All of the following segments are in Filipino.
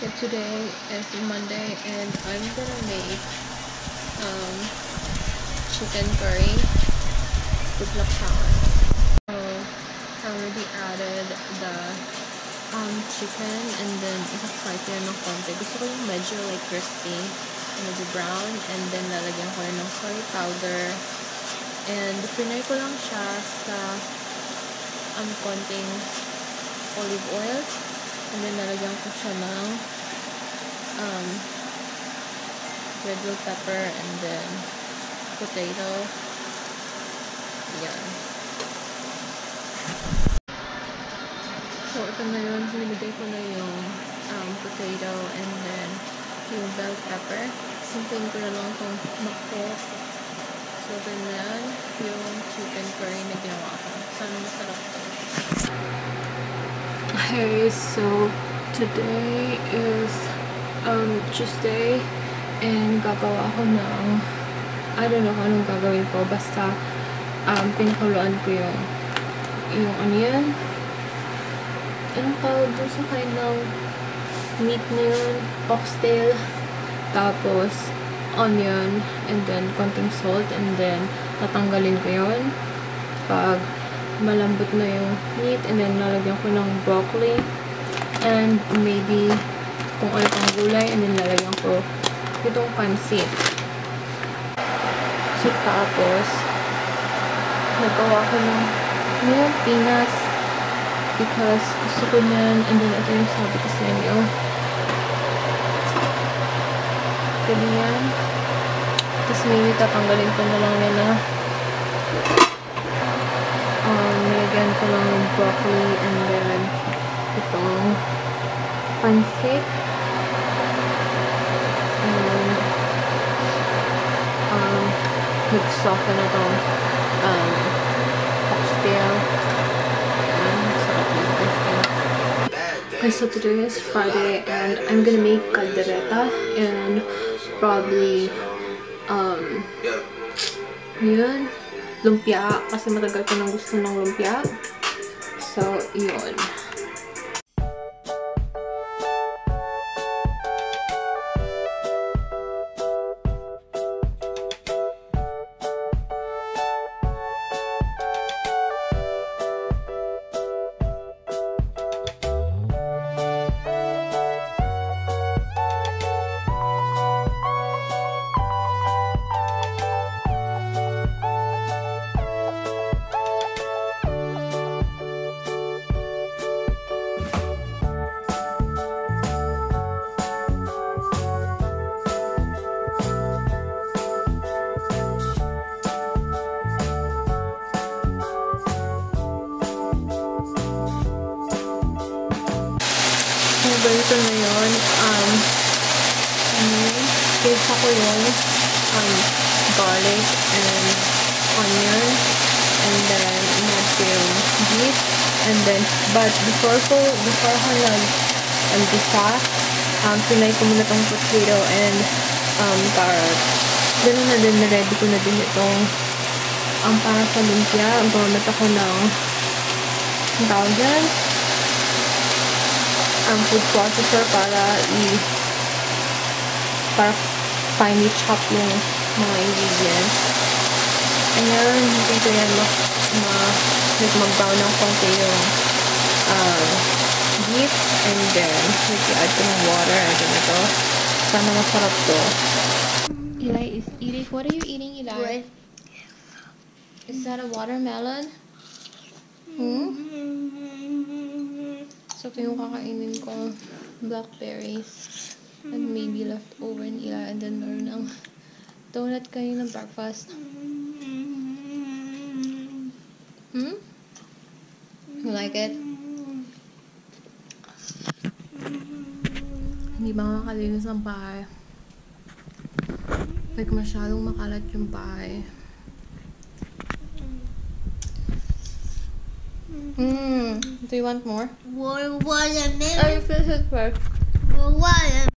Yeah, today is Monday and I'm gonna make chicken curry with laksawan. So I already added the chicken and then i-fry ko yan ng konti. Gusto ko yung medyo like crispy, medyo brown, and then lalagyan ko rin ng curry powder and pinay ko lang siya sa konting olive oil. And then, nalagyan ko siya ng red bell pepper and then potato. Yan. So, ito na yun. Sinilagay ko na yung potato and then yung bell pepper. Hintayin ko na lang itong mag-cook. So, ito na yan. Yung chicken curry na ginawa ko. Sana masarap ito. Okay, so today is Tuesday and gagawa ko ng I don't know kung anong gagawin ko, basta pinakuluan ko yung onion, anong tawag dun sa kind ng meat na yun, oxtail, tapos onion and then konting salt and then tatanggalin ko yun pag malambot na yung meat, and then lalagyan ko ng broccoli and maybe kung ano pang gulay, and then lalagyan ko itong pansit. So tapos nagawa ko ng peanuts because gusto ko yan, and then ito yung sabi ko sa inyo, ganyan. Tapos maybe tatanggalin ko na lang nila. Nilagyan ko lang yung broccoli and then itong pansit. And nag-soften na itong oxtail. Sarap yung oxtail. Okay, so today is Friday and I'm gonna make caldereta and probably yun, lumpia, kasi matagal ko nang gusto ng lumpia. So, yun. Ganito na yun. Kesa ko yung garlic and onion, and then inad ko yung beef, and then but before ko nag-gisa, pinay ko muna tong potato and carrot. Ganun na din, ready ko na din itong para sa lumpia. Gumamit ako ng tawag dyan, food processor para finely chop yung mga ingredients. Ayan, hindi ko yan mag-brown ng konti yung beef, and then nag-add ko ng water, and then ito. Sana masarap to. Eli is eating. What are you eating, Eli? What? Is that a watermelon? So, ito yung kakainin ko, blackberries, and maybe leftover nila, and then meron ng donut kayo ng breakfast. You like it? Hindi ba makakalinis ang bahay? Like, masyadong makalat yung bahay. Do you want more? Watermelon. Oh, you finish it first. Watermelon.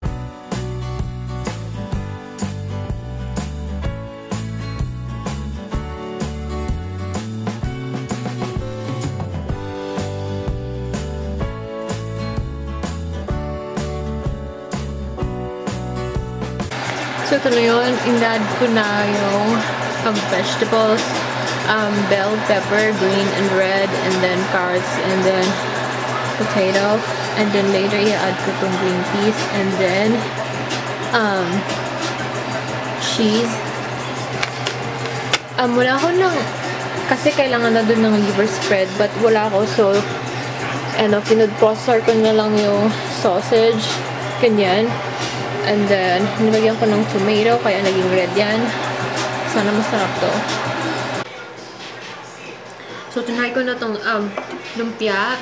So ito na yun, inad ko na yung vegetables, bell pepper, green and red, and then carrots, and then potato, and then later i-add ko itong green peas, and then cheese. Wala ako ng, kasi kailangan na dun ng liver spread, but wala ako, so food processor ko na lang yung sausage, ganyan. And then, nilagyan ko ng tomato, kaya naging red yan. Sana masarap to. So, tinry ko na tong lumpia.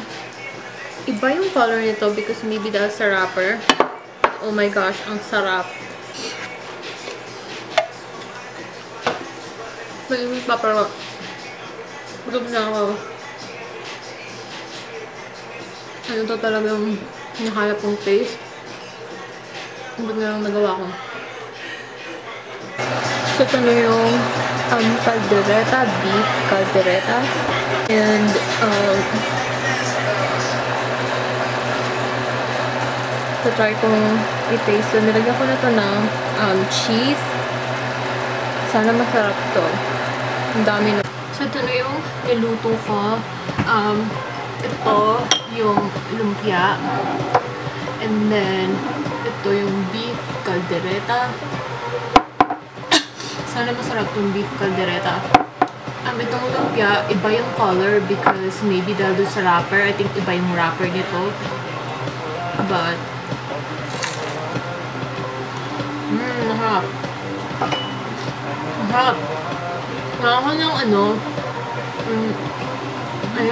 Iba yung color nito because maybe dahil sa wrapper. Oh my gosh, ang sarap. Mainit pa pero gutom na ako. Ano to talagang nahanap kong taste. Hindi na lang nagawa ko. So, ito na yung caldereta, beef caldereta. And, try kong i-taste. So, nilagyan ko na ito ng cheese. Sana masarap to. Ang dami na. So, ito na yung niluto ko. Ito yung lumpia. And then, ito yung beef caldereta. Sana masarap tong beef caldereta. Itong lumpia, iba yung color because maybe dahil doon sa wrapper. I think iba yung wrapper nito. But, mahap. Mahap. Nakaka ng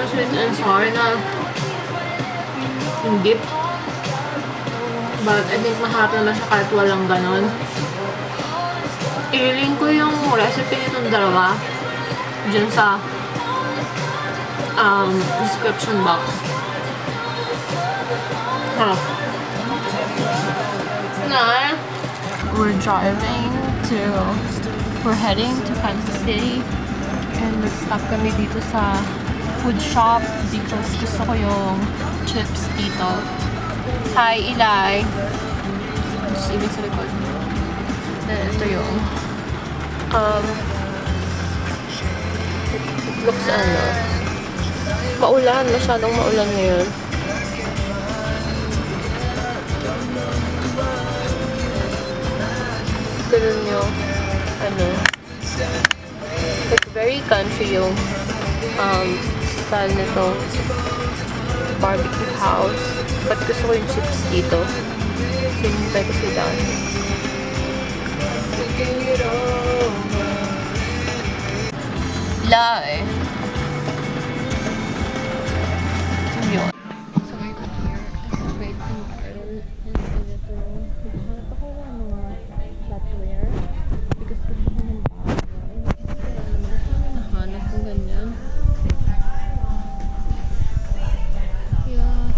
sweet and sour na yung dip. But, I think mahap naman siya kahit walang ganon. I-link ko yung recipe nitong dalawa dyan sa description box. We're heading to Kansas City and nag-stop kami dito sa food shop because gusto ko yung chips dito. Hi, Eli! Just ibig sa likod. Then, ito yung it looks maulan, masyadong maulan ngayon. Ganun yung like very country yung style nito barbecue house, but gusto ko yung chips dito. Sinintay ko sila. Lie. So yun. So I got here and wait for and ito naghahanap ako ng mga flatware because gusto ko ng bago. Ay, nahanap kong ganyan. Yeah.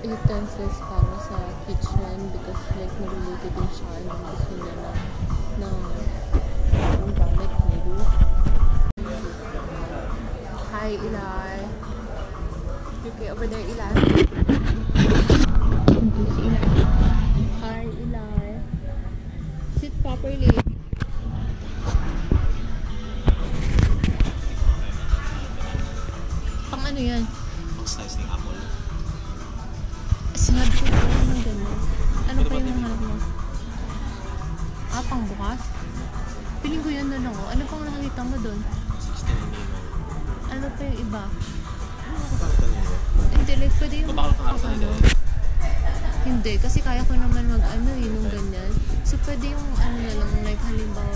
Utensils para sa kitchen because like naluluto din siya and gusto niya ng gamit maybe. Hi, Eli. Okay, over there, Eli. Hi, Eli. Sit properly. Pang ano yan? Pang slice ng apple. Sinabi ko ng gano'n. Ano pa yung hanap mo? Pang bukas? Piling ko yun doon ako. Ano pang nakikita mo doon? 69 euro. Ano pa yung iba? Bakit ano yun? Hindi, like pwede yung Bakal ka sa ito? Hindi, kasi kaya ko naman yung ganyan. So, pwede yung na lang, like, halimbawa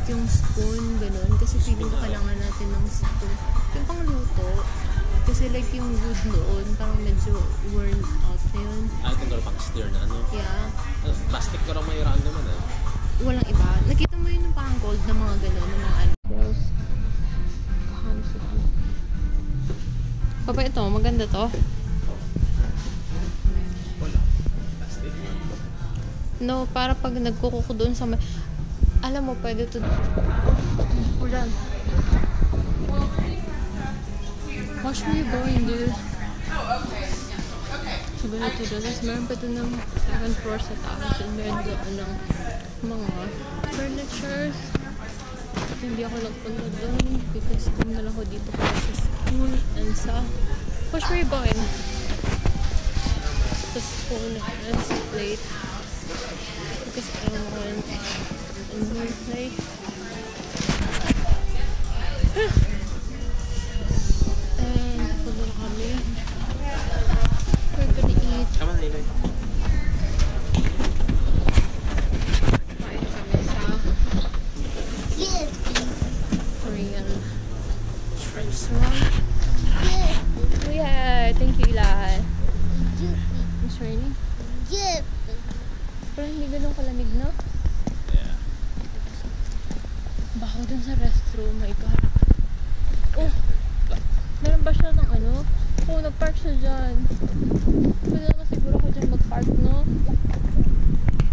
yung spoon, ganun. Kasi feeling ko kailangan natin ng spoon. Yung pangluto, kasi like yung wood noon, parang medyo worn out na yun. Ito pang stir na ano? Yeah. Plastic ko lang mayroon naman Walang iba. Nakita mo yun yung parang gold na mga ganun, na mga ano. Yes. Kahansip mo. Papa, ito, maganda to. Wala. Plastic. No, para pag nagkukuko doon sa may... Alam mo, pwede to... Ulan. Watch me going, dude. Sabi na ito doon. Meron pa doon ng second floor sa taas. And meron doon ng mga furnitures. Hindi ako nagpunta doon because pumunta lang ako dito para sa school and sa... Watch me going. Sa spoon and sa plate. Because I don't want and plate. And punta na kami. We're gonna eat. Come on, Linoy. Kain kami sa Korean restaurant. Yeah, thank you, Eli. It's raining. Pero hindi ganun kalamig, no? Yeah. Baho dun sa restroom, my God. Oh, meron ba siya ng ano? Oh, nagpark siya dyan. Pwede naman siguro ako dyan magpark, no?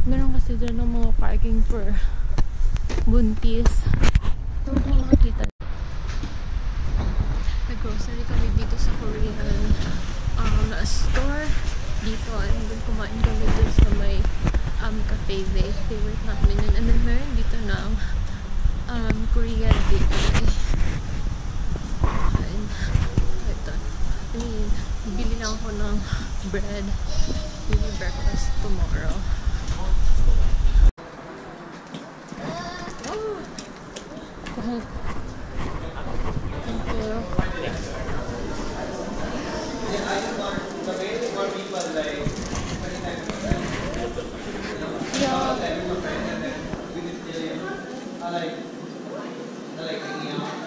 Meron kasi dyan ng mga parking for buntis. Huwag mo makakita. Nag-grocery kami dito sa Korean store. Dito, and then kumain kami dun sa may cafe day. Favorite namin yun. And then meron dito ng Korean bakery. And ito. I mean, bili lang ako ng bread. Maybe breakfast tomorrow. Oh. Thank you.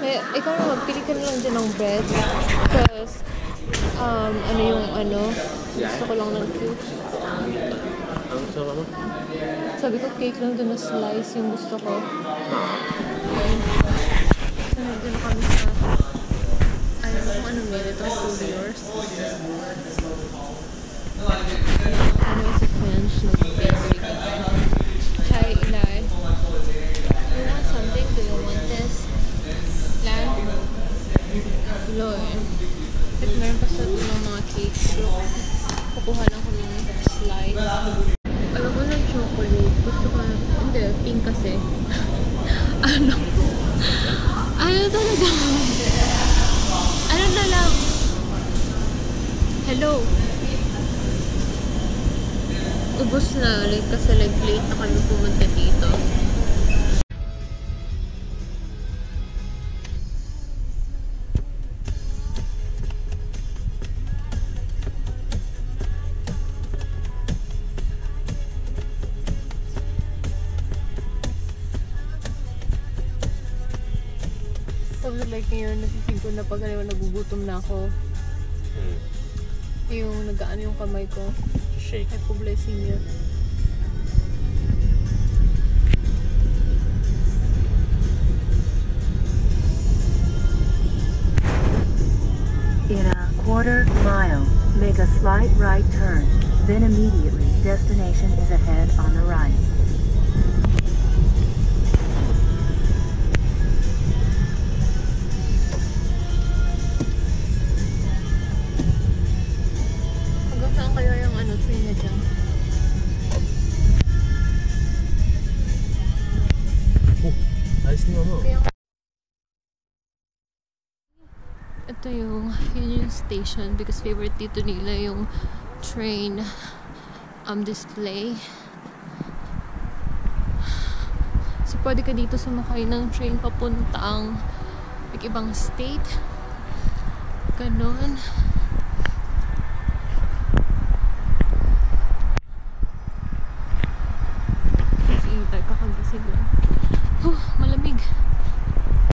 Yeah. Ikaw na magpili ka na lang dyan ng bread. Because, gusto ko lang ng cake. Ang gusto mo? Sabi ko, cake lang doon na slice yung gusto ko. So, nandun na kami sa, ayaw ko kung anong meron. Ito is fully yours. Ano is a French nag-bakery ka dyan. Hi, Eli. You want something? Do you want this? Lan? Lord. At meron pa sa doon ng mga cakes. So, kukuha lang ko ng slice. Alam ko ng chocolate. Gusto ko na, hindi, pink kasi. Ano talaga? Ano na lang? Hello? Ubus na, like, kasi like, late na kami pumunta dito. Tapos like ngayon, nasisig ko na pag nagugutom na ako. Yung nag-ano yung kamay ko. Shake. Hypoglycemia. In a quarter mile, make a slight right turn, then immediately destination is ahead on the right. Hanggang saan kaya yung train na dyan? Ayos na mo. Ito yun yung station because favorite dito nila yung train display. So pwede ka dito sumakay ng train papuntang ibang state. Ganon.